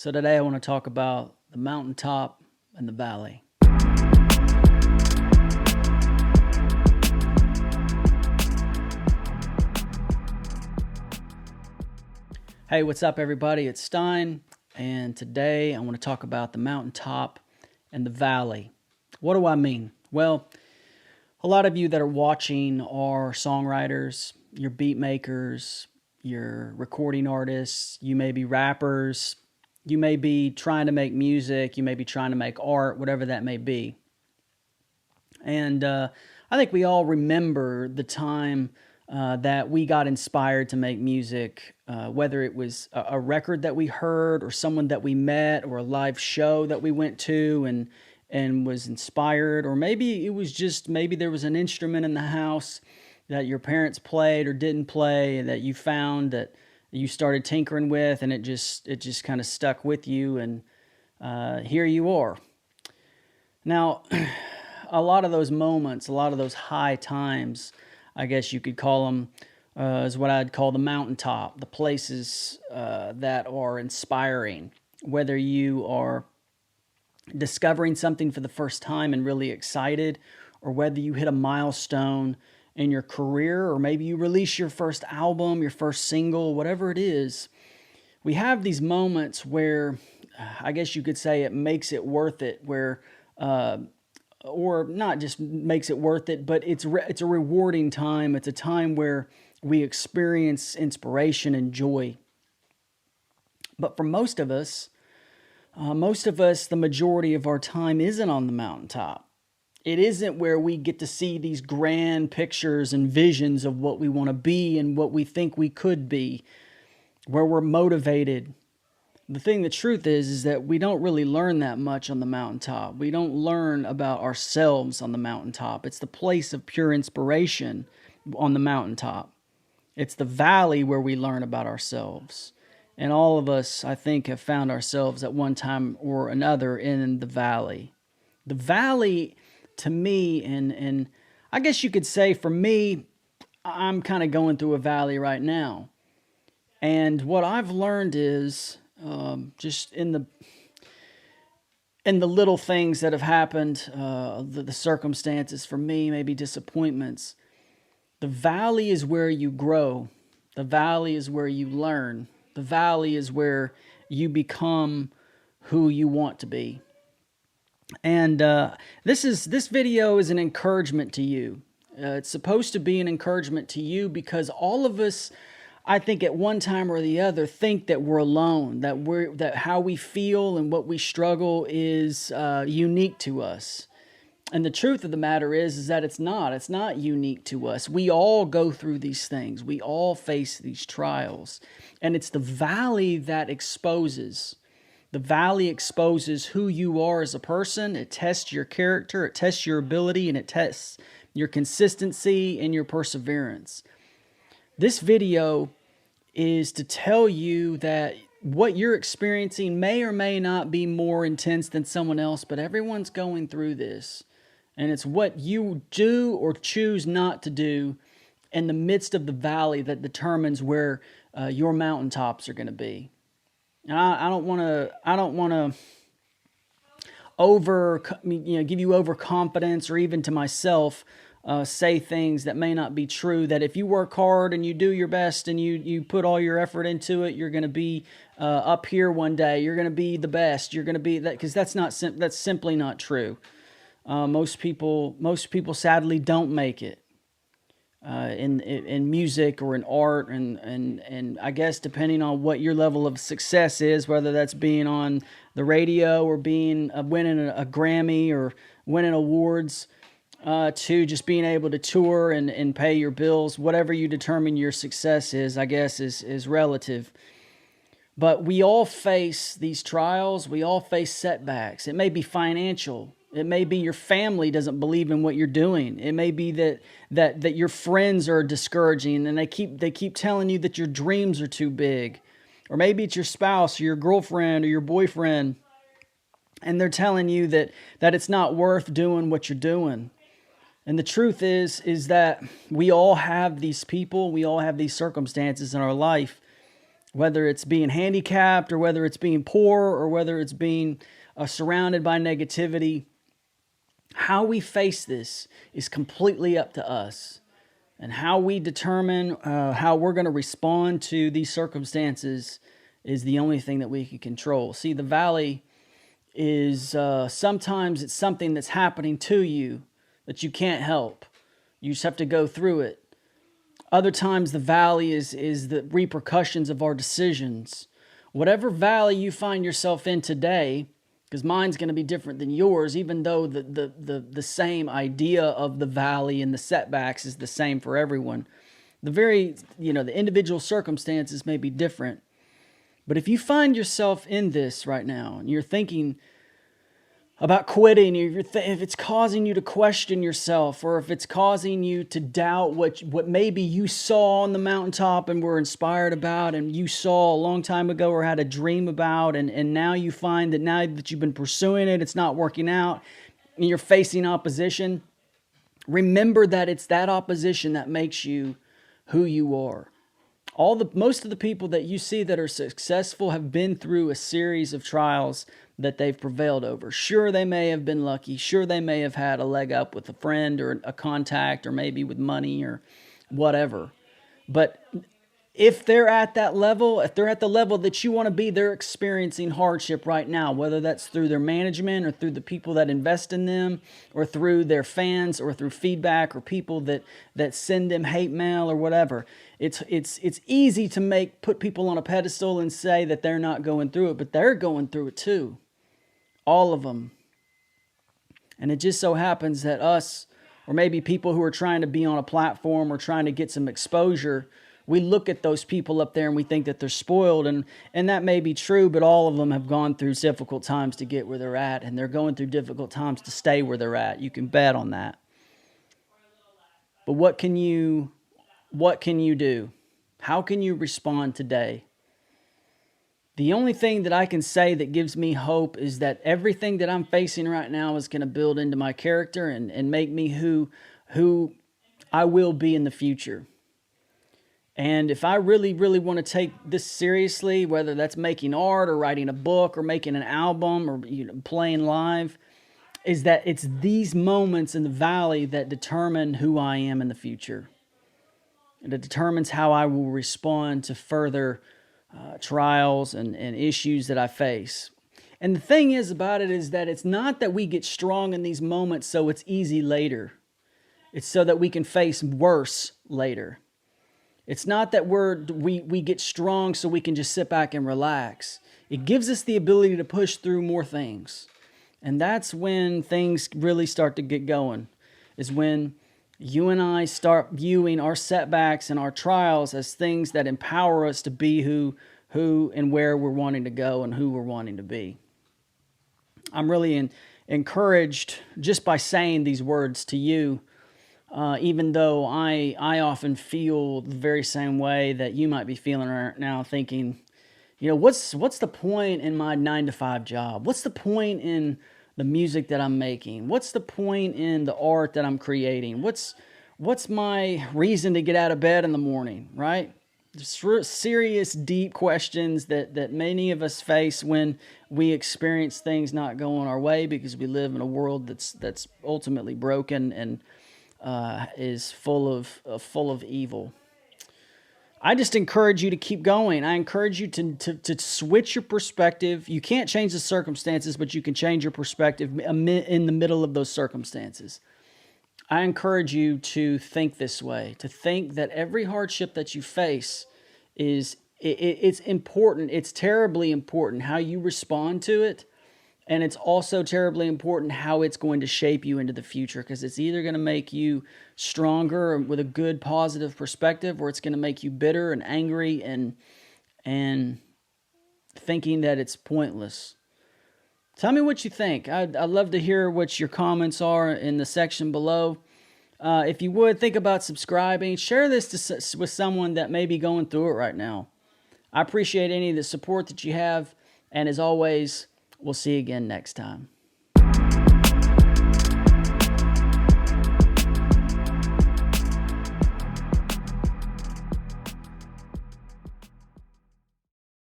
So today I want to talk about the mountaintop and the valley. Hey, what's up everybody? It's Stein, and today I want to talk about the mountaintop and the valley. What do I mean? Well, a lot of you that are watching are songwriters, you're beat makers, you're recording artists, you may be rappers, you may be trying to make music, you may be trying to make art, whatever that may be. And I think we all remember the time that we got inspired to make music, whether it was a record that we heard or someone that we met or a live show that we went to and was inspired, or maybe it was just maybe there was an instrument in the house that your parents played or didn't play and that you found that you started tinkering with, and it just kind of stuck with you, and here you are. Now, a lot of those moments, a lot of those high times, I guess you could call them, is what I'd call the mountaintop, the places that are inspiring, whether you are discovering something for the first time and really excited, or whether you hit a milestone in your career, or maybe you release your first album, your first single, whatever it is. We have these moments where I guess you could say it makes it worth it, where or not just makes it worth it, but it's a rewarding time. It's a time where we experience inspiration and joy. But for most of us, the majority of our time isn't on the mountaintop. It isn't where we get to see these grand pictures and visions of what we want to be and what we think we could be, where we're motivated. The truth is that we don't really learn that much on the mountaintop. We don't learn about ourselves on the mountaintop. It's the place of pure inspiration on the mountaintop. It's the valley where we learn about ourselves. And all of us, I think, have found ourselves at one time or another in the valley. The valley, to me, and I guess you could say for me, I'm kind of going through a valley right now. And what I've learned is just in the little things that have happened, the circumstances for me, maybe disappointments. The valley is where you grow. The valley is where you learn. The valley is where you become who you want to be. And this video is an encouragement to you. It's supposed to be an encouragement to you because all of us, I think at one time or the other, think that we're alone, that how we feel and what we struggle is unique to us. And the truth of the matter is that it's not unique to us. We all go through these things. We all face these trials. And it's the valley that exposes. The valley exposes who you are as a person. It tests your character, it tests your ability, and it tests your consistency and your perseverance. This video is to tell you that what you're experiencing may or may not be more intense than someone else, but everyone's going through this. And it's what you do or choose not to do in the midst of the valley that determines where your mountaintops are going to be. And I don't want to give you overconfidence, or even to myself say things that may not be true. That if you work hard and you do your best and you put all your effort into it, you're going to be up here one day. You're going to be the best. You're going to be that, because that's simply not true. Most people sadly don't make it in music or in art, and I guess depending on what your level of success is, whether that's being on the radio or winning a Grammy or winning awards, to just being able to tour and pay your bills, whatever you determine your success is, I guess is relative. But we all face these trials. We all face setbacks. It may be financial. It may be your family doesn't believe in what you're doing. It may be that your friends are discouraging and they keep telling you that your dreams are too big. Or maybe it's your spouse or your girlfriend or your boyfriend, and they're telling you that it's not worth doing what you're doing. And the truth is that we all have these people, we all have these circumstances in our life whether it's being handicapped or whether it's being poor or whether it's being surrounded by negativity. How we face this is completely up to us. And how we determine how we're going to respond to these circumstances is the only thing that we can control. See, the valley is sometimes it's something that's happening to you that you can't help. You just have to go through it. Other times the valley is the repercussions of our decisions. Whatever valley you find yourself in today, because mine's going to be different than yours, even though the same idea of the valley and the setbacks is the same for everyone. The individual circumstances may be different. But if you find yourself in this right now and you're thinking about quitting, if it's causing you to question yourself, or if it's causing you to doubt what maybe you saw on the mountaintop and were inspired about, and you saw a long time ago or had a dream about, and now you find that now that you've been pursuing it, it's not working out, and you're facing opposition, remember that it's that opposition that makes you who you are. Most of the people that you see that are successful have been through a series of trials that they've prevailed over. Sure, they may have been lucky. Sure, they may have had a leg up with a friend or a contact or maybe with money or whatever. But if they're at that level, if they're at the level that you want to be, they're experiencing hardship right now, whether that's through their management or through the people that invest in them or through their fans or through feedback or people that send them hate mail or whatever. It's easy to put people on a pedestal and say that they're not going through it, but they're going through it too. All of them. And it just so happens that us, or maybe people who are trying to be on a platform or trying to get some exposure, we look at those people up there and we think that they're spoiled, and that may be true, but all of them have gone through difficult times to get where they're at, and they're going through difficult times to stay where they're at. You can bet on that. But what can you do? How can you respond today? The only thing that I can say that gives me hope is that everything that I'm facing right now is going to build into my character and make me who I will be in the future. And if I really, really want to take this seriously, whether that's making art or writing a book or making an album or playing live, is that it's these moments in the valley that determine who I am in the future. And it determines how I will respond to further trials and issues that I face. And the thing is about it is that it's not that we get strong in these moments so it's easy later. It's so that we can face worse later. It's not that we get strong so we can just sit back and relax. It gives us the ability to push through more things. And that's when things really start to get going, is when you and I start viewing our setbacks and our trials as things that empower us to be who and where we're wanting to go and who we're wanting to be. I'm really encouraged just by saying these words to you, even though I often feel the very same way that you might be feeling right now, thinking, what's the point in my 9-to-5 job? What's the point in the music that I'm making? What's the point in the art that I'm creating? What's my reason to get out of bed in the morning, right? Serious, deep questions that many of us face when we experience things not going our way, because we live in a world that's ultimately broken and is full of evil. I just encourage you to keep going. I encourage you to switch your perspective. You can't change the circumstances, but you can change your perspective in the middle of those circumstances. I encourage you to think this way, to think that every hardship that you face it's important. It's terribly important how you respond to it. And it's also terribly important how it's going to shape you into the future, because it's either going to make you stronger with a good, positive perspective, or it's going to make you bitter and angry and thinking that it's pointless. Tell me what you think. I'd love to hear what your comments are in the section below. If you would, think about subscribing. Share this with someone that may be going through it right now. I appreciate any of the support that you have. And as always, we'll see you again next time.